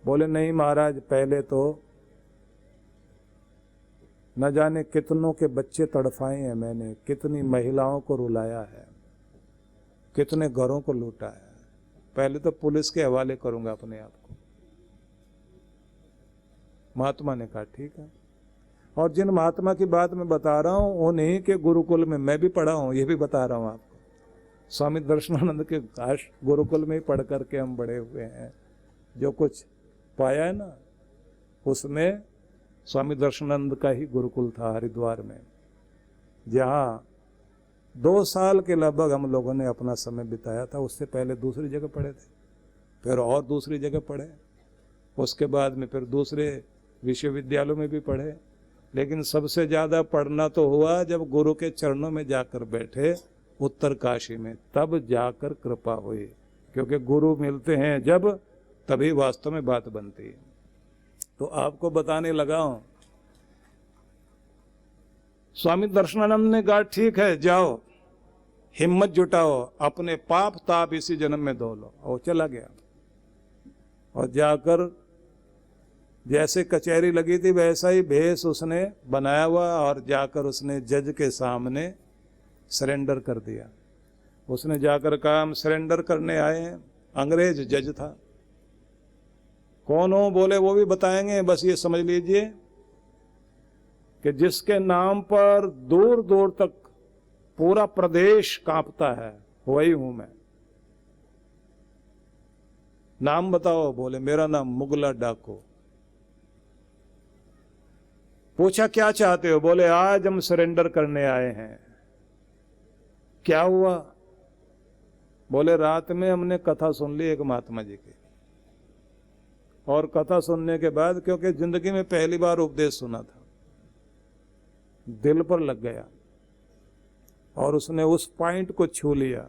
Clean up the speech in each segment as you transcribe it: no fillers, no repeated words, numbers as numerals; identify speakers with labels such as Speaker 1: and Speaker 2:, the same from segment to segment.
Speaker 1: बोले नहीं महाराज, पहले तो न जाने कितनों के बच्चे तड़फाए हैं मैंने, कितनी महिलाओं को रुलाया है, कितने घरों को लूटा है, पहले तो पुलिस के हवाले करूंगा अपने आप को। महात्मा ने कहा ठीक है। और जिन महात्मा की बात मैं बता रहा हूं उन्हीं के गुरुकुल में मैं भी पढ़ा हूं, ये भी बता रहा हूं आपको। स्वामी दर्शनानंद के गुरुकुल में ही पढ़ करके हम बड़े हुए हैं। जो कुछ पाया है ना, उसमें स्वामी दर्शनानंद का ही गुरुकुल था हरिद्वार में, जहाँ 2 साल के लगभग हम लोगों ने अपना समय बिताया था। उससे पहले दूसरी जगह पढ़े थे, फिर और दूसरी जगह पढ़े, उसके बाद में फिर दूसरे विश्वविद्यालयों में भी पढ़े। लेकिन सबसे ज़्यादा पढ़ना तो हुआ जब गुरु के चरणों में जाकर बैठे उत्तर काशी में, तब जाकर कृपा हुई। क्योंकि गुरु मिलते हैं जब, तभी वास्तव में बात बनती है। तो आपको बताने लगा हूं, स्वामी दर्शनानंद ने कहा ठीक है जाओ, हिम्मत जुटाओ, अपने पाप ताप इसी जन्म में धो लो। और चला गया, और जाकर जैसे कचहरी लगी थी वैसा ही भेष उसने बनाया हुआ, और जाकर उसने जज के सामने सरेंडर कर दिया। उसने जाकर कहा हम सरेंडर करने आए हैं। अंग्रेज जज था। कौन हो? बोले वो भी बताएंगे, बस ये समझ लीजिए कि जिसके नाम पर दूर दूर तक पूरा प्रदेश कांपता है वही हूं मैं। नाम बताओ? बोले मेरा नाम मुगला डाको। पूछा क्या चाहते हो? बोले आज हम सरेंडर करने आए हैं। क्या हुआ? बोले रात में हमने कथा सुन ली एक महात्मा जी की, और कथा सुनने के बाद, क्योंकि जिंदगी में पहली बार उपदेश सुना था, दिल पर लग गया, और उसने उस पॉइंट को छू लिया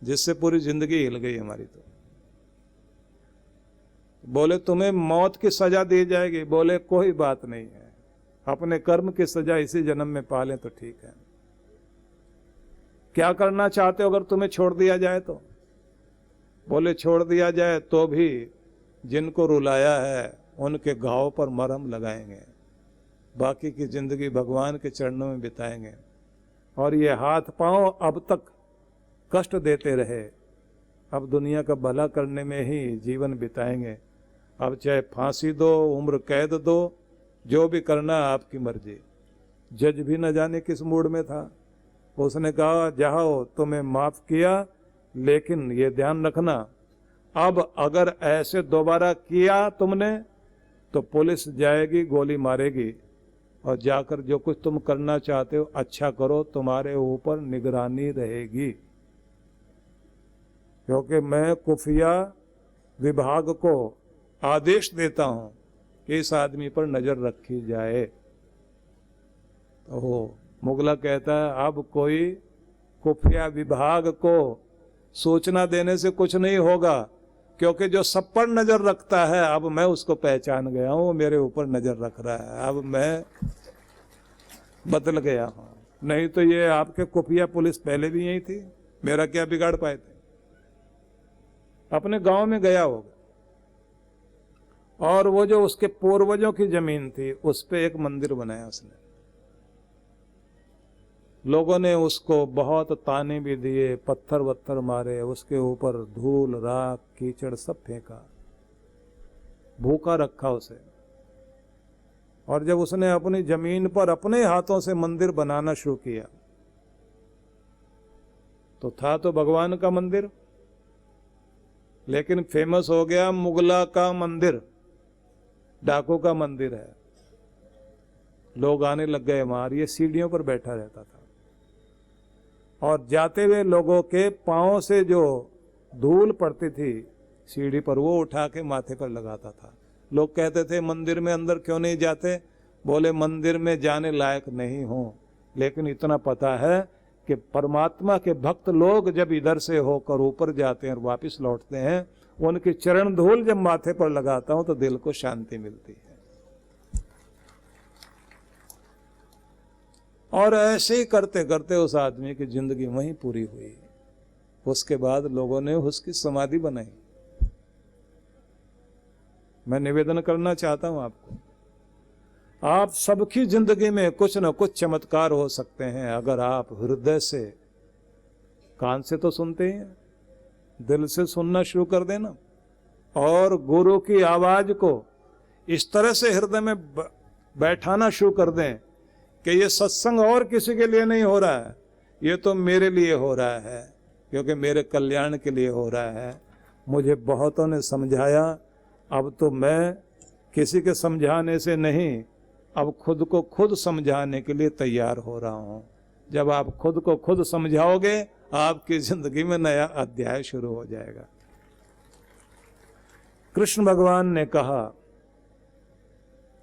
Speaker 1: जिससे पूरी जिंदगी हिल गई हमारी। तो बोले तुम्हें मौत की सजा दी जाएगी। बोले कोई बात नहीं है, अपने कर्म की सजा इसी जन्म में पालें तो ठीक है। क्या करना चाहते हो अगर तुम्हें छोड़ दिया जाए तो? बोले छोड़ दिया जाए तो भी जिनको रुलाया है उनके घाव पर मरहम लगाएंगे, बाकी की जिंदगी भगवान के चरणों में बिताएंगे। और ये हाथ पांव अब तक कष्ट देते रहे, अब दुनिया का भला करने में ही जीवन बिताएंगे। अब चाहे फांसी दो, उम्र कैद दो, जो भी करना आपकी मर्जी। जज भी न जाने किस मूड में था। उसने कहा जाओ तुम्हें माफ किया, लेकिन ये ध्यान रखना अब अगर ऐसे दोबारा किया तुमने तो पुलिस जाएगी, गोली मारेगी, और जाकर जो कुछ तुम करना चाहते हो अच्छा करो, तुम्हारे ऊपर निगरानी रहेगी। क्योंकि मैं खुफिया विभाग को आदेश देता हूं कि इस आदमी पर नजर रखी जाए। तो मुगला कहता है अब कोई खुफिया विभाग को सूचना देने से कुछ नहीं होगा, क्योंकि जो सब पर नजर रखता है अब मैं उसको पहचान गया हूं, मेरे ऊपर नजर रख रहा है, अब मैं बदल गया हूं। नहीं तो ये आपके खुफिया पुलिस पहले भी यही थी, मेरा क्या बिगाड़ पाए थे। अपने गांव में गया होगा, और वो जो उसके पूर्वजों की जमीन थी उस पे एक मंदिर बनाया उसने। लोगों ने उसको बहुत ताने भी दिए, पत्थर वत्थर मारे, उसके ऊपर धूल राख कीचड़ सब फेंका, भूखा रखा उसे। और जब उसने अपनी जमीन पर अपने हाथों से मंदिर बनाना शुरू किया तो था तो भगवान का मंदिर, लेकिन फेमस हो गया मुगला का मंदिर, डाकू का मंदिर है। लोग आने लग गए वहां। ये सीढ़ियों पर बैठा रहता था, और जाते हुए लोगों के पांव से जो धूल पड़ती थी सीढ़ी पर, वो उठा के माथे पर लगाता था। लोग कहते थे मंदिर में अंदर क्यों नहीं जाते? बोले मंदिर में जाने लायक नहीं हो, लेकिन इतना पता है कि परमात्मा के भक्त लोग जब इधर से होकर ऊपर जाते हैं और वापस लौटते हैं, उनकी चरण धूल जब माथे पर लगाता हूं तो दिल को शांति मिलती है। और ऐसे ही करते करते उस आदमी की जिंदगी वहीं पूरी हुई। उसके बाद लोगों ने उसकी समाधि बनाई। मैं निवेदन करना चाहता हूं आपको, आप सबकी जिंदगी में कुछ न कुछ चमत्कार हो सकते हैं अगर आप हृदय से, कान से तो सुनते हैं, दिल से सुनना शुरू कर देना और गुरु की आवाज को इस तरह से हृदय में बैठाना शुरू कर दें कि ये सत्संग और किसी के लिए नहीं हो रहा है, ये तो मेरे लिए हो रहा है, क्योंकि मेरे कल्याण के लिए हो रहा है। मुझे बहुतों ने समझाया, अब तो मैं किसी के समझाने से नहीं, अब खुद को खुद समझाने के लिए तैयार हो रहा हूं। जब आप खुद को खुद समझाओगे, आपकी जिंदगी में नया अध्याय शुरू हो जाएगा। कृष्ण भगवान ने कहा,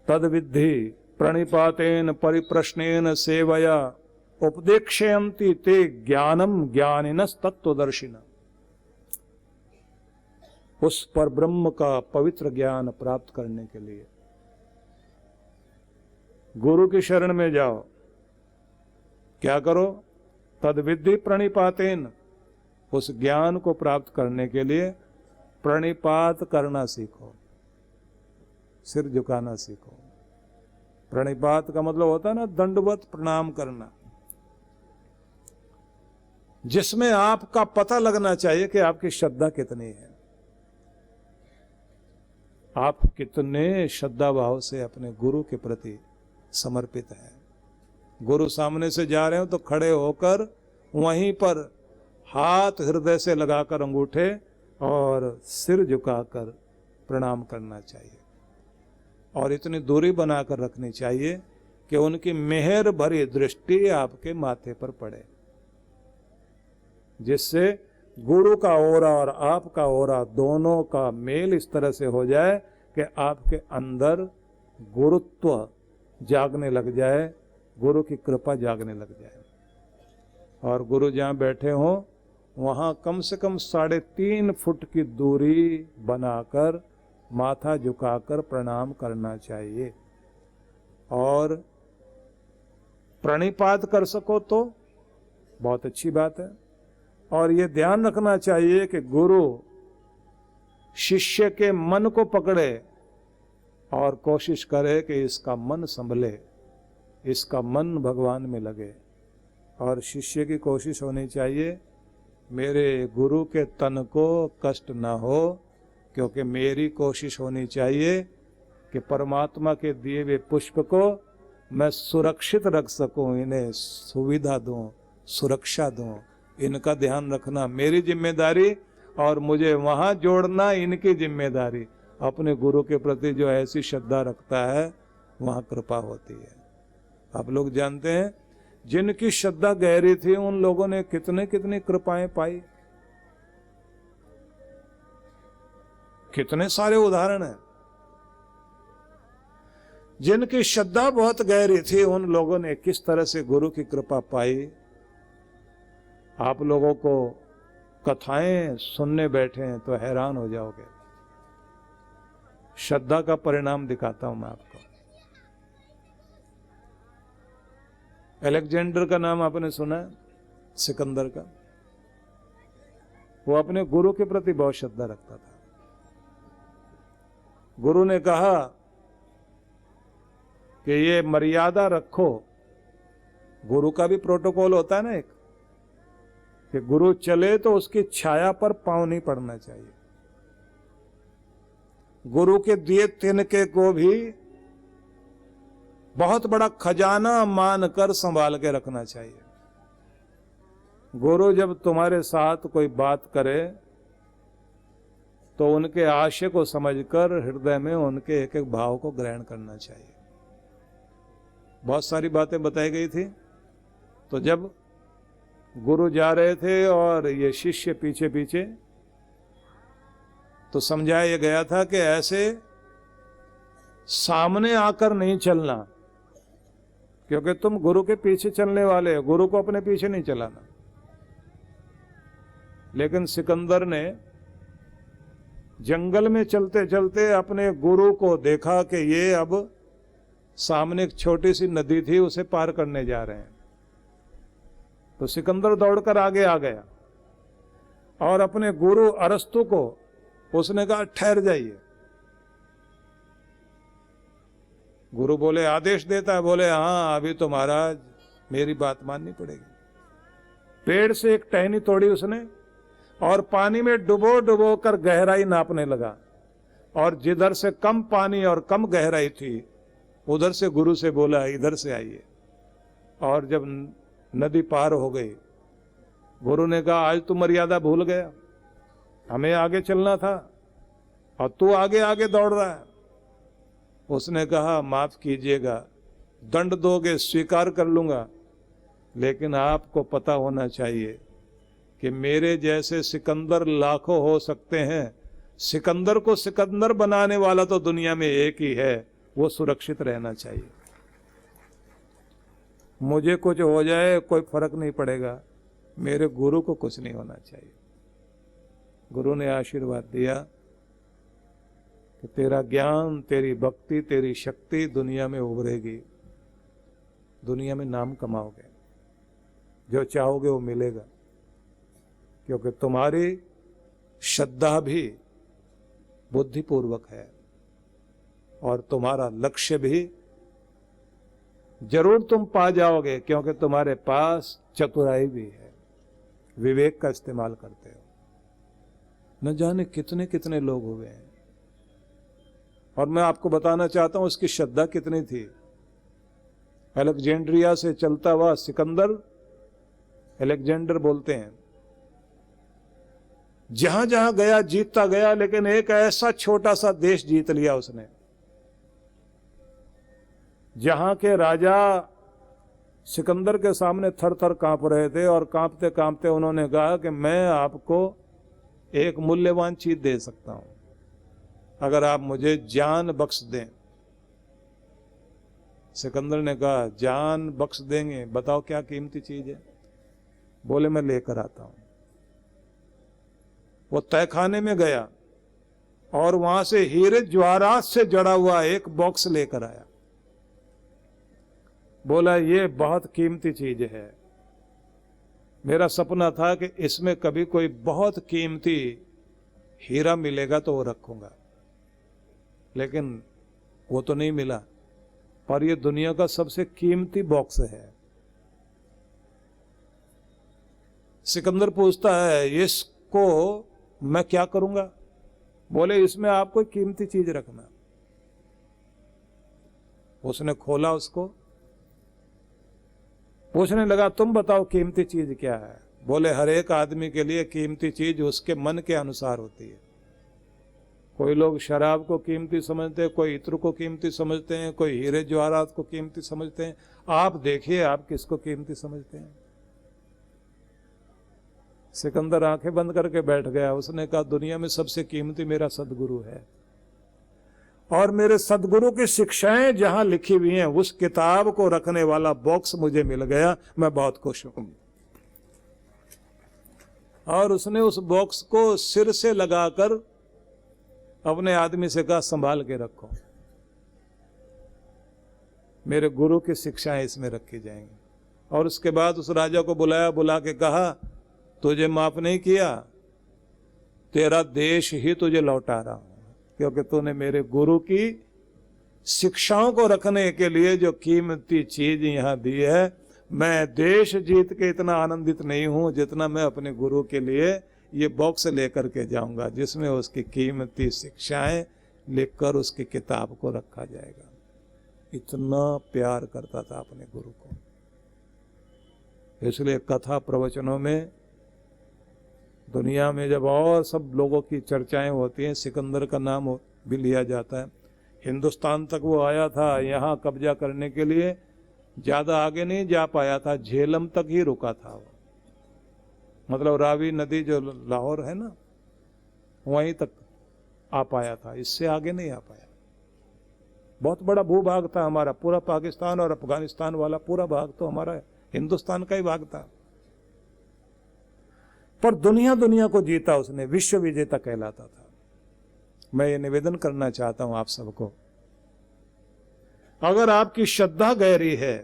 Speaker 1: तद विद्धि प्रणिपातेन परिप्रश्नेन सेवया उपदेक्षयन्ति ते ज्ञानम ज्ञानिनस् तत्वदर्शिन। उस पर ब्रह्म का पवित्र ज्ञान प्राप्त करने के लिए गुरु की शरण में जाओ। क्या करो? तद विद्धि प्रणिपातेन, उस ज्ञान को प्राप्त करने के लिए प्रणिपात करना सीखो, सिर झुकाना सीखो। प्रणिपात का मतलब होता है ना दंडवत प्रणाम करना, जिसमें आपका पता लगना चाहिए कि आपकी श्रद्धा कितनी है, आप कितने श्रद्धा भाव से अपने गुरु के प्रति समर्पित हैं। गुरु सामने से जा रहे हो तो खड़े होकर वहीं पर हाथ हृदय से लगाकर अंगूठे और सिर झुकाकर प्रणाम करना चाहिए, और इतनी दूरी बनाकर रखनी चाहिए कि उनकी मेहर भरी दृष्टि आपके माथे पर पड़े, जिससे गुरु का ओरा और आपका ओरा दोनों का मेल इस तरह से हो जाए कि आपके अंदर गुरुत्व जागने लग जाए, गुरु की कृपा जागने लग जाए। और गुरु जहाँ बैठे हों वहाँ कम से कम 3.5 फुट की दूरी बनाकर माथा झुकाकर प्रणाम करना चाहिए। और प्रणिपात कर सको तो बहुत अच्छी बात है। और ये ध्यान रखना चाहिए कि गुरु शिष्य के मन को पकड़े और कोशिश करे कि इसका मन संभले, इसका मन भगवान में लगे। और शिष्य की कोशिश होनी चाहिए मेरे गुरु के तन को कष्ट न हो, क्योंकि मेरी कोशिश होनी चाहिए कि परमात्मा के दिए हुए पुष्प को मैं सुरक्षित रख सकूं, इन्हें सुविधा दूं, सुरक्षा दूं। इनका ध्यान रखना मेरी जिम्मेदारी, और मुझे वहां जोड़ना इनकी जिम्मेदारी। अपने गुरु के प्रति जो ऐसी श्रद्धा रखता है वहां कृपा होती है। आप लोग जानते हैं जिनकी श्रद्धा गहरी थी उन लोगों ने कितने कितनी कृपाएं पाई। कितने सारे उदाहरण हैं। जिनकी श्रद्धा बहुत गहरी थी उन लोगों ने किस तरह से गुरु की कृपा पाई। आप लोगों को कथाएं सुनने बैठे हैं तो हैरान हो जाओगे। श्रद्धा का परिणाम दिखाता हूं मैं आपको। अलेक्जेंडर का नाम आपने सुना है, सिकंदर का। वो अपने गुरु के प्रति बहुत श्रद्धा रखता था। गुरु ने कहा कि ये मर्यादा रखो। गुरु का भी प्रोटोकॉल होता है ना एक, कि गुरु चले तो उसकी छाया पर पांव नहीं पड़ना चाहिए। गुरु के दिए तिनके को भी बहुत बड़ा खजाना मानकर संभाल के रखना चाहिए। गुरु जब तुम्हारे साथ कोई बात करे तो उनके आशय को समझकर हृदय में उनके एक एक भाव को ग्रहण करना चाहिए। बहुत सारी बातें बताई गई थी। तो जब गुरु जा रहे थे और ये शिष्य पीछे पीछे, तो समझाया गया था कि ऐसे सामने आकर नहीं चलना, क्योंकि तुम गुरु के पीछे चलने वाले हो, गुरु को अपने पीछे नहीं चलाना। लेकिन सिकंदर ने जंगल में चलते चलते अपने गुरु को देखा कि ये अब सामने एक छोटी सी नदी थी, उसे पार करने जा रहे हैं। तो सिकंदर दौड़कर आगे आ गया और अपने गुरु अरस्तु को उसने कहा ठहर जाइए। गुरु बोले आदेश देता है, बोले हाँ अभी तो महाराज मेरी बात माननी पड़ेगी। पेड़ से एक टहनी तोड़ी उसने और पानी में डुबो डुबो कर गहराई नापने लगा, और जिधर से कम पानी और कम गहराई थी उधर से गुरु से बोला इधर से आइए। और जब नदी पार हो गई, गुरु ने कहा आज तू मर्यादा भूल गया, हमें आगे चलना था और तू आगे आगे दौड़ रहा है। उसने कहा माफ कीजिएगा, दंड दोगे स्वीकार कर लूंगा, लेकिन आपको पता होना चाहिए कि मेरे जैसे सिकंदर लाखों हो सकते हैं, सिकंदर को सिकंदर बनाने वाला तो दुनिया में एक ही है, वो सुरक्षित रहना चाहिए। मुझे कुछ हो जाए कोई फर्क नहीं पड़ेगा, मेरे गुरु को कुछ नहीं होना चाहिए। गुरु ने आशीर्वाद दिया कि तेरा ज्ञान, तेरी भक्ति, तेरी शक्ति दुनिया में उभरेगी, दुनिया में नाम कमाओगे, जो चाहोगे वो मिलेगा, क्योंकि तुम्हारी श्रद्धा भी बुद्धिपूर्वक है और तुम्हारा लक्ष्य भी जरूर तुम पा जाओगे, क्योंकि तुम्हारे पास चतुराई भी है, विवेक का इस्तेमाल करते हो। न जाने कितने कितने लोग हुए हैं, और मैं आपको बताना चाहता हूं उसकी श्रद्धा कितनी थी। अलेक्जेंड्रिया से चलता हुआ सिकंदर, अलेक्जेंडर बोलते हैं, जहां जहां गया जीतता गया, लेकिन एक ऐसा छोटा सा देश जीत लिया उसने, जहां के राजा सिकंदर के सामने थर थर कांप रहे थे, और कांपते कांपते उन्होंने कहा कि मैं आपको एक मूल्यवान चीज दे सकता हूं, अगर आप मुझे जान बख्श दें। सिकंदर ने कहा जान बख्श देंगे, बताओ क्या कीमती चीज है। बोले मैं लेकर आता हूं। वो तहखाने में गया और वहां से हीरे ज्वारात से जड़ा हुआ एक बॉक्स लेकर आया। बोला ये बहुत कीमती चीज है, मेरा सपना था कि इसमें कभी कोई बहुत कीमती हीरा मिलेगा तो वो रखूंगा, लेकिन वो तो नहीं मिला, पर ये दुनिया का सबसे कीमती बॉक्स है। सिकंदर पूछता है इसको मैं क्या करूंगा। बोले इसमें आप कोई कीमती चीज रखना। उसने खोला उसको, पूछने लगा तुम बताओ कीमती चीज क्या है। बोले हर एक आदमी के लिए कीमती चीज उसके मन के अनुसार होती है। कोई लोग शराब को कीमती समझते हैं, कोई इत्र को कीमती समझते हैं, कोई हीरे जवाहरात को कीमती समझते हैं। आप देखिए आप किसको कीमती समझते हैं। सिकंदर आंखें बंद करके बैठ गया। उसने कहा दुनिया में सबसे कीमती मेरा सदगुरु है, और मेरे सदगुरु की शिक्षाएं जहां लिखी हुई हैं उस किताब को रखने वाला बॉक्स मुझे मिल गया, मैं बहुत खुश हूं। और उसने उस बॉक्स को सिर से लगाकर अपने आदमी से कहा संभाल के रखो, मेरे गुरु की शिक्षाएं इसमें रखी जाएंगी। और उसके बाद उस राजा को बुलाया, बुला के कहा तुझे माफ नहीं किया, तेरा देश ही तुझे लौटा रहा हूं, क्योंकि तूने मेरे गुरु की शिक्षाओं को रखने के लिए जो कीमती चीज यहां दी है। मैं देश जीत के इतना आनंदित नहीं हूं जितना मैं अपने गुरु के लिए ये बॉक्स लेकर के जाऊंगा, जिसमें उसकी कीमती शिक्षाएं लिखकर उसकी किताब को रखा जाएगा। इतना प्यार करता था अपने गुरु को। इसलिए कथा प्रवचनों में दुनिया में जब और सब लोगों की चर्चाएं होती हैं, सिकंदर का नाम भी लिया जाता है। हिंदुस्तान तक वो आया था यहाँ कब्जा करने के लिए, ज्यादा आगे नहीं जा पाया था, झेलम तक ही रुका था वो। मतलब रावी नदी जो लाहौर है ना, वहीं तक आ पाया था, इससे आगे नहीं आ पाया। बहुत बड़ा भूभाग था हमारा, पूरा पाकिस्तान और अफगानिस्तान वाला पूरा भाग तो हमारा हिंदुस्तान का ही भाग था। पर दुनिया दुनिया को जीता उसने, विश्व विजेता कहलाता था। मैं ये निवेदन करना चाहता हूं आप सबको, अगर आपकी श्रद्धा गहरी है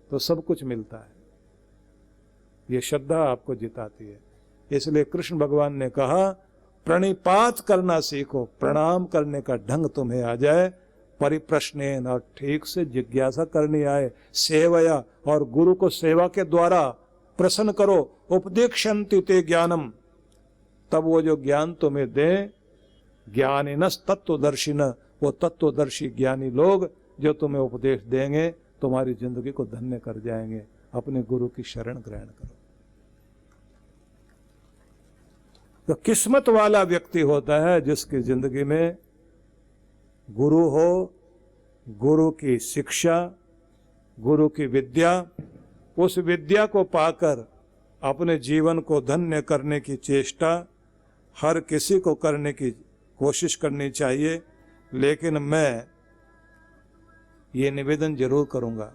Speaker 1: तो सब कुछ मिलता है। ये श्रद्धा आपको जिताती है। इसलिए कृष्ण भगवान ने कहा प्रणिपात करना सीखो, प्रणाम करने का ढंग तुम्हें आ जाए, परिप्रश्नेन, और ठीक से जिज्ञासा करनी आए, सेवया, और गुरु को सेवा के द्वारा प्रसन्न करो, उपदेक्षन्ति ते ज्ञानम, तब वो जो ज्ञान तुम्हें दें, ज्ञानिनस तत्वदर्शिन, वो तत्वदर्शी ज्ञानी लोग जो तुम्हें उपदेश देंगे तुम्हारी जिंदगी को धन्य कर जाएंगे। अपने गुरु की शरण ग्रहण करो। तो किस्मत वाला व्यक्ति होता है जिसकी जिंदगी में गुरु हो, गुरु की शिक्षा, गुरु की विद्या, उस विद्या को पाकर अपने जीवन को धन्य करने की चेष्टा हर किसी को करने की कोशिश करनी चाहिए। लेकिन मैं ये निवेदन जरूर करूंगा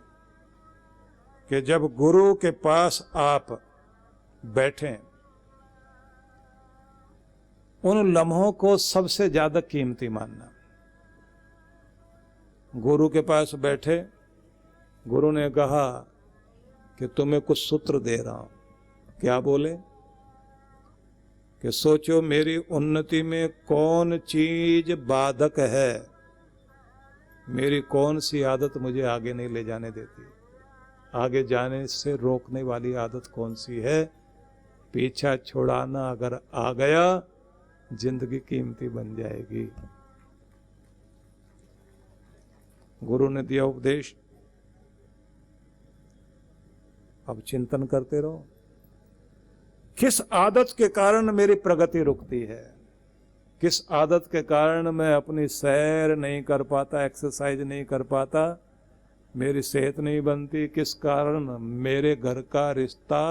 Speaker 1: कि जब गुरु के पास आप बैठें, उन लम्हों को सबसे ज्यादा कीमती मानना। गुरु के पास बैठे, गुरु ने कहा कि तुम्हें कुछ सूत्र दे रहा हूं। क्या बोले? कि सोचो मेरी उन्नति में कौन चीज बाधक है, मेरी कौन सी आदत मुझे आगे नहीं ले जाने देती, आगे जाने से रोकने वाली आदत कौन सी है। पीछा छुड़ाना अगर आ गया, जिंदगी कीमती बन जाएगी। गुरु ने दिया उपदेश, अब चिंतन करते रहो, किस आदत के कारण मेरी प्रगति रुकती है, किस आदत के कारण मैं अपनी सैर नहीं कर पाता, एक्सरसाइज नहीं कर पाता, मेरी सेहत नहीं बनती, किस कारण मेरे घर का रिश्ता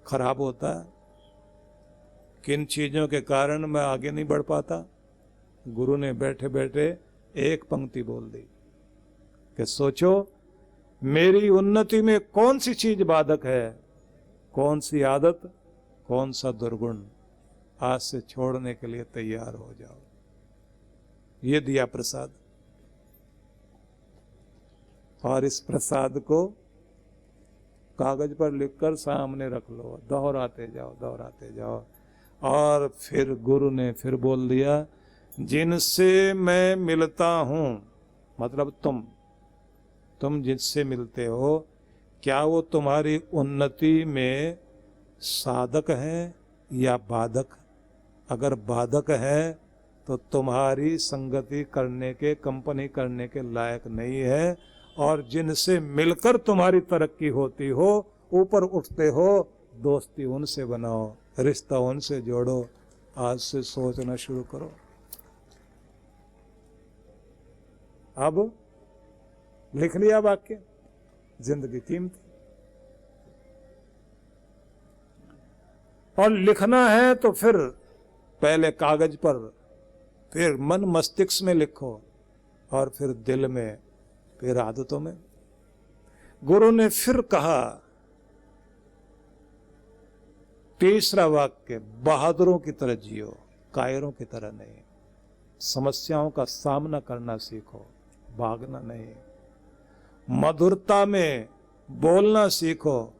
Speaker 1: खराब होता है, किन चीजों के कारण मैं आगे नहीं बढ़ पाता। गुरु ने बैठे बैठे एक पंक्ति बोल दी कि सोचो मेरी उन्नति में कौन सी चीज बाधक है, कौन सी आदत, कौन सा दुर्गुण, आज से छोड़ने के लिए तैयार हो जाओ। ये दिया प्रसाद, और इस प्रसाद को कागज पर लिखकर सामने रख लो, दोहराते जाओ दोहराते जाओ। और फिर गुरु ने फिर बोल दिया, जिनसे मैं मिलता हूं, मतलब तुम जिनसे मिलते हो, क्या वो तुम्हारी उन्नति में साधक है या बाधक? अगर बाधक है तो तुम्हारी संगति करने के, कंपनी करने के लायक नहीं है। और जिनसे मिलकर तुम्हारी तरक्की होती हो, ऊपर उठते हो, दोस्ती उनसे बनाओ, रिश्ता उनसे जोड़ो। आज से सोचना शुरू करो। अब लिख लिया वाक्य, जिंदगी कीमती। और लिखना है तो फिर पहले कागज पर, फिर मन मस्तिष्क में लिखो, और फिर दिल में, फिर आदतों में। गुरु ने फिर कहा, तीसरा वाक्य, बहादुरों की तरह जियो, कायरों की तरह नहीं। समस्याओं का सामना करना सीखो, भागना नहीं। मधुरता में बोलना सीखो,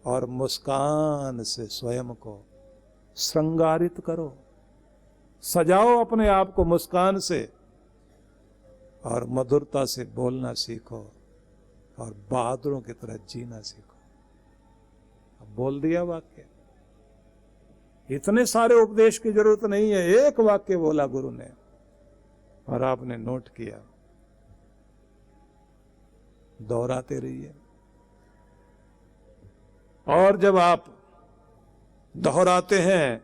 Speaker 1: और मुस्कान से स्वयं को श्रृंगारित करो, सजाओ अपने आप को मुस्कान से, और मधुरता से बोलना सीखो, और बहादुरों की तरह जीना सीखो। अब बोल दिया वाक्य, इतने सारे उपदेश की जरूरत नहीं है, एक वाक्य बोला गुरु ने और आपने नोट किया। दोहराते रहिए, और जब आप दोहराते हैं,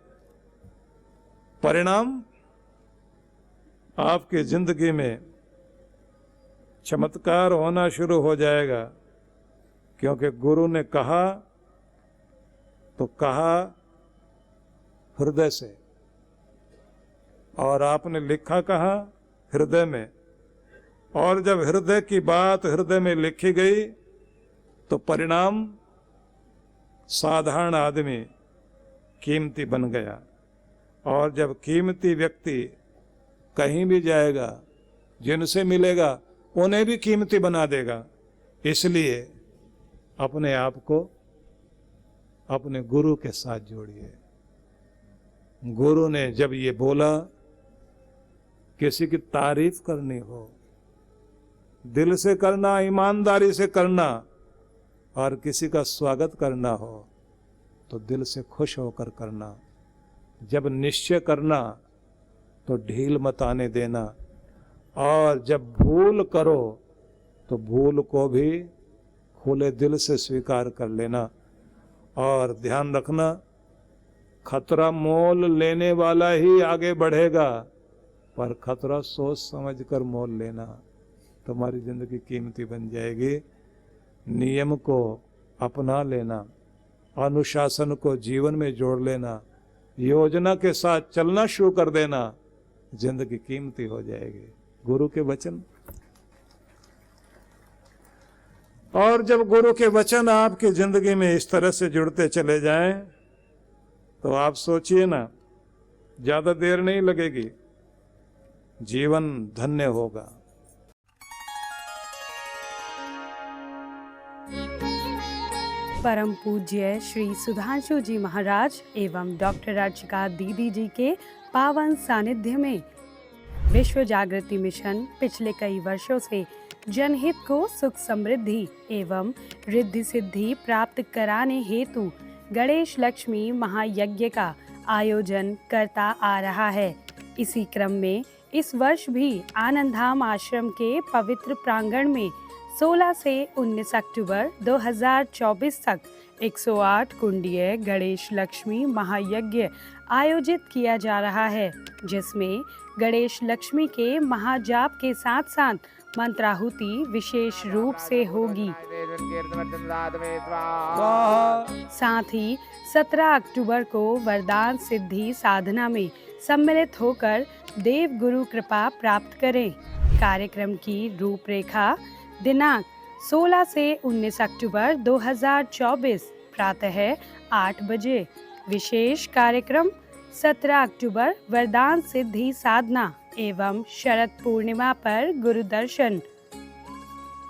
Speaker 1: परिणाम आपकी जिंदगी में चमत्कार होना शुरू हो जाएगा। क्योंकि गुरु ने कहा तो कहा हृदय से, और आपने लिखा कहा हृदय में। और जब हृदय की बात हृदय में लिखी गई तो परिणाम साधारण आदमी कीमती बन गया। और जब कीमती व्यक्ति कहीं भी जाएगा, जिनसे मिलेगा उन्हें भी कीमती बना देगा। इसलिए अपने आप को अपने गुरु के साथ जोड़िए। गुरु ने जब ये बोला, किसी की तारीफ करनी हो, दिल से करना, ईमानदारी से करना, और किसी का स्वागत करना हो तो दिल से खुश होकर करना। जब निश्चय करना तो ढील मत आने देना, और जब भूल करो तो भूल को भी खुले दिल से स्वीकार कर लेना। और ध्यान रखना, खतरा मोल लेने वाला ही आगे बढ़ेगा, पर खतरा सोच समझ कर मोल लेना, तुम्हारी जिंदगी कीमती बन जाएगी। नियम को अपना लेना, अनुशासन को जीवन में जोड़ लेना, योजना के साथ चलना शुरू कर देना, जिंदगी कीमती हो जाएगी। गुरु के वचन। और जब गुरु के वचन आपकी जिंदगी में इस तरह से जुड़ते चले जाएं, तो आप सोचिए ना, ज्यादा देर नहीं लगेगी, जीवन धन्य होगा।
Speaker 2: परम पूज्य श्री सुधांशु जी महाराज एवं डॉक्टर अर्चिका दीदी जी के पावन सानिध्य में विश्व जागृति मिशन पिछले कई वर्षों से जनहित को सुख समृद्धि एवं रिद्धि सिद्धि प्राप्त कराने हेतु गणेश लक्ष्मी महायज्ञ का आयोजन करता आ रहा है। इसी क्रम में इस वर्ष भी आनंद धाम आश्रम के पवित्र प्रांगण में 16 से 19 अक्टूबर 2024 तक 108 कुंडीय गणेश लक्ष्मी महायज्ञ आयोजित किया जा रहा है, जिसमें गणेश लक्ष्मी के महाजाप के साथ साथ मंत्राहुति विशेष रूप से होगी। साथ ही 17 अक्टूबर को वरदान सिद्धि साधना में सम्मिलित होकर देव गुरु कृपा प्राप्त करें। कार्यक्रम की रूपरेखा दिनांक 16 से 19 अक्टूबर 2024 प्रातः 8 बजे। विशेष कार्यक्रम 17 अक्टूबर वरदान सिद्धि साधना एवं शरद पूर्णिमा पर गुरु दर्शन।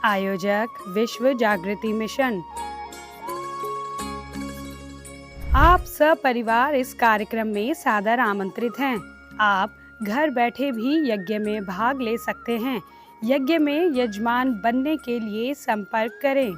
Speaker 2: आयोजक विश्व जागृति मिशन। आप सपरिवार इस कार्यक्रम में सादर आमंत्रित हैं। आप घर बैठे भी यज्ञ में भाग ले सकते हैं। यज्ञ में यजमान बनने के लिए संपर्क करें।